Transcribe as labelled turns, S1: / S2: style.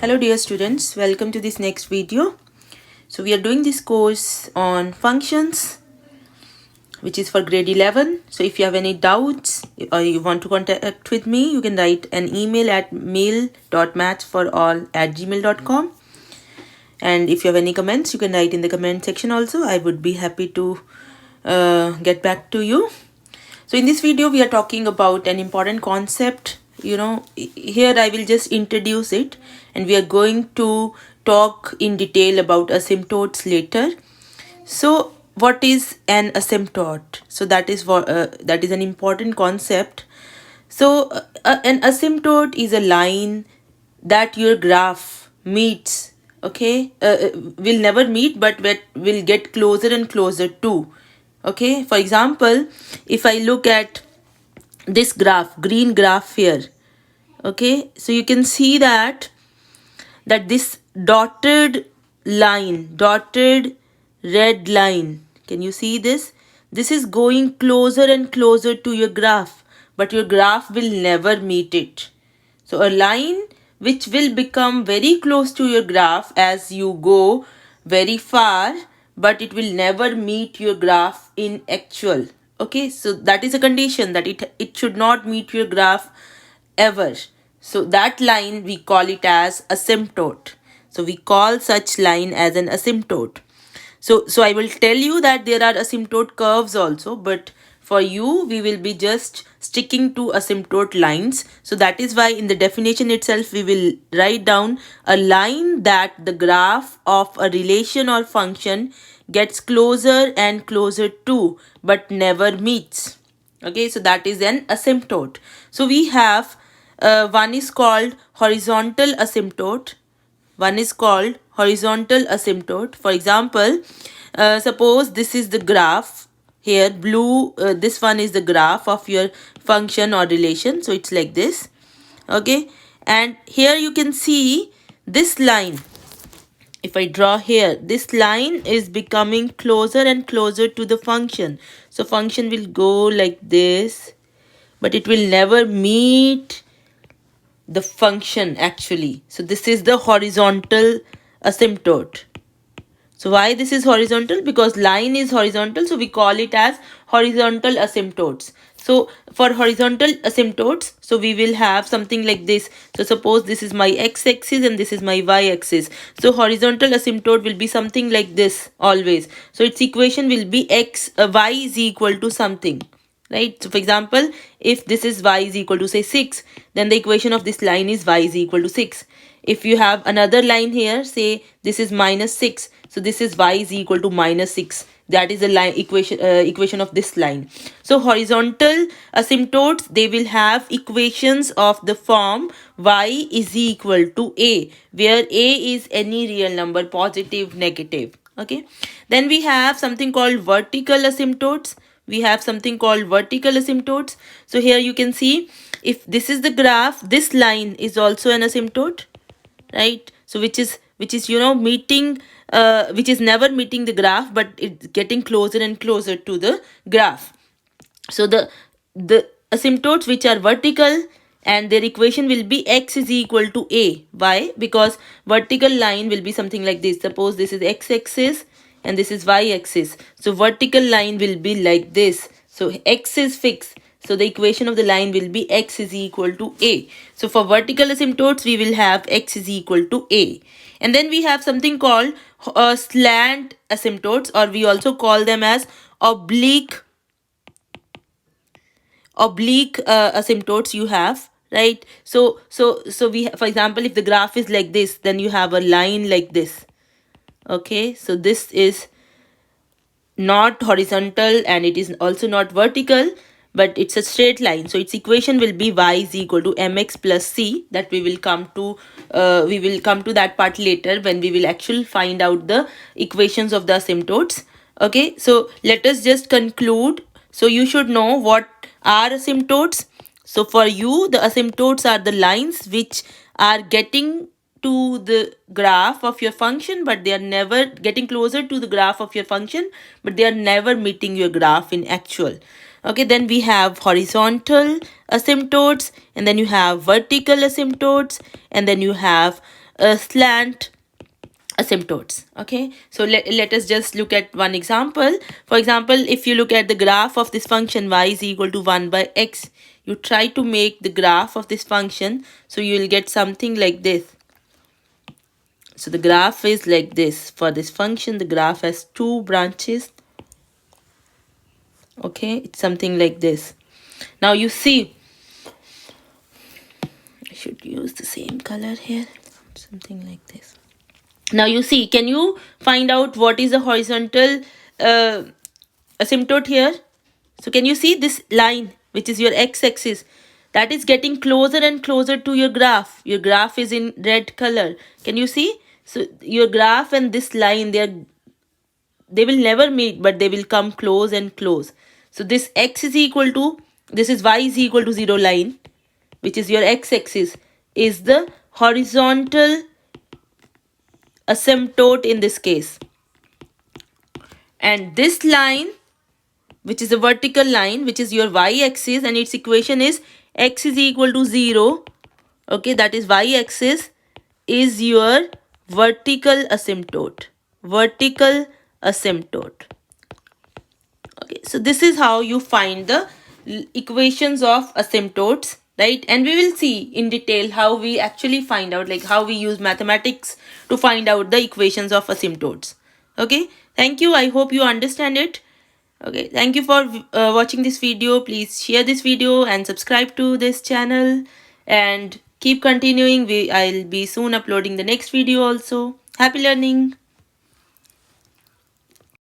S1: Hello dear students, welcome to this next video. So we are doing this course on functions which is for grade 11. So if you have any doubts or you want to contact with me, you can write an email at mail.mathsforall@gmail.com. And if you have any comments, you can write in the comment section also. I would be happy to get back to you. So in this video, we are talking about an important concept. Here I will just introduce it, and we are going to talk in detail about asymptotes later. So what is an asymptote? So that is an important concept. So an asymptote is a line that your graph meets. Okay, will never meet, but will get closer and closer to. Okay, for example, if I look at this graph, green graph here, okay, so you can see that this dotted red line, can you see this? This is going closer and closer to your graph, but your graph will never meet it. So a line which will become very close to your graph as you go very far, but it will never meet your graph in actual. Okay, so that is a condition, that it should not meet your graph ever. So that line we call it as asymptote. So we call such line as an asymptote. So I will tell you that there are asymptote curves also, but for you we will be just sticking to asymptote lines. So that is why in the definition itself we will write down a line that the graph of a relation or function gets closer and closer to but never meets. Okay, so that is an asymptote. So we have one is called horizontal asymptote. One is called horizontal asymptote. For example, suppose this is the graph here, blue, this one is the graph of your function or relation. So it's like this. Okay, and here you can see this line. If I draw here, this line is becoming closer and closer to the function. So function will go like this, but it will never meet the function actually. So this is the horizontal asymptote. So why this is horizontal? Because line is horizontal, so we call it as horizontal asymptotes. So for horizontal asymptotes, so we will have something like this. So suppose this is my x-axis and this is my y-axis. So horizontal asymptote will be something like this always. So its equation will be y is equal to something. Right? So for example, if this is y is equal to say 6, then the equation of this line is y is equal to 6. If you have another line here, say this is minus 6, so this is y is equal to minus 6. That is the line equation of this line. So horizontal asymptotes, they will have equations of the form y is equal to a, where a is any real number, positive, negative. Okay, then we have something called vertical asymptotes. So here you can see, if this is the graph, this line is also an asymptote, right? So which is meeting, which is never meeting the graph, but it's getting closer and closer to the graph. So the asymptotes which are vertical, and their equation will be x is equal to a. Why? Because vertical line will be something like this. Suppose this is x-axis and this is y-axis. So vertical line will be like this. So x is fixed. So the equation of the line will be x is equal to a. So for vertical asymptotes, we will have x is equal to a. And then we have something called slant asymptotes, or we also call them as oblique asymptotes you have, right? So we, for example, if the graph is like this, then you have a line like this. Okay, so this is not horizontal and it is also not vertical, but it's a straight line. So its equation will be y is equal to mx plus c. That we will come to that part later, when we will actually find out the equations of the asymptotes. Okay, so let us just conclude. So you should know what are asymptotes. So for you, the asymptotes are the lines which are getting to the graph of your function, but they are never getting closer to the graph of your function, but they are never meeting your graph in actual. Okay, then we have horizontal asymptotes, and then you have vertical asymptotes, and then you have slant asymptotes. Okay, so let us just look at one example. For example, if you look at the graph of this function y is equal to 1 by x, you try to make the graph of this function, so you will get something like this. So the graph is like this. For this function, the graph has two branches. Okay, it's something like this. Now you see, I should use the same color here, something like this. Now you see, can you find out what is the horizontal asymptote here? So can you see this line, which is your x-axis, that is getting closer and closer to your graph. Your graph is in red color. Can you see? So your graph and this line, they will never meet, but they will come close and close. So this x is equal to, this is y is equal to 0 line, which is your x-axis, is the horizontal asymptote in this case. And this line, which is a vertical line, which is your y-axis, and its equation is x is equal to 0. Okay, that is y-axis is your vertical asymptote. Vertical asymptote. Okay, so this is how you find the equations of asymptotes, right? And we will see in detail how we actually find out, like how we use mathematics to find out the equations of asymptotes. Okay, thank you. I hope you understand it. Okay, thank you for watching this video. Please share this video and subscribe to this channel and keep continuing. I'll be soon uploading the next video also. Happy learning.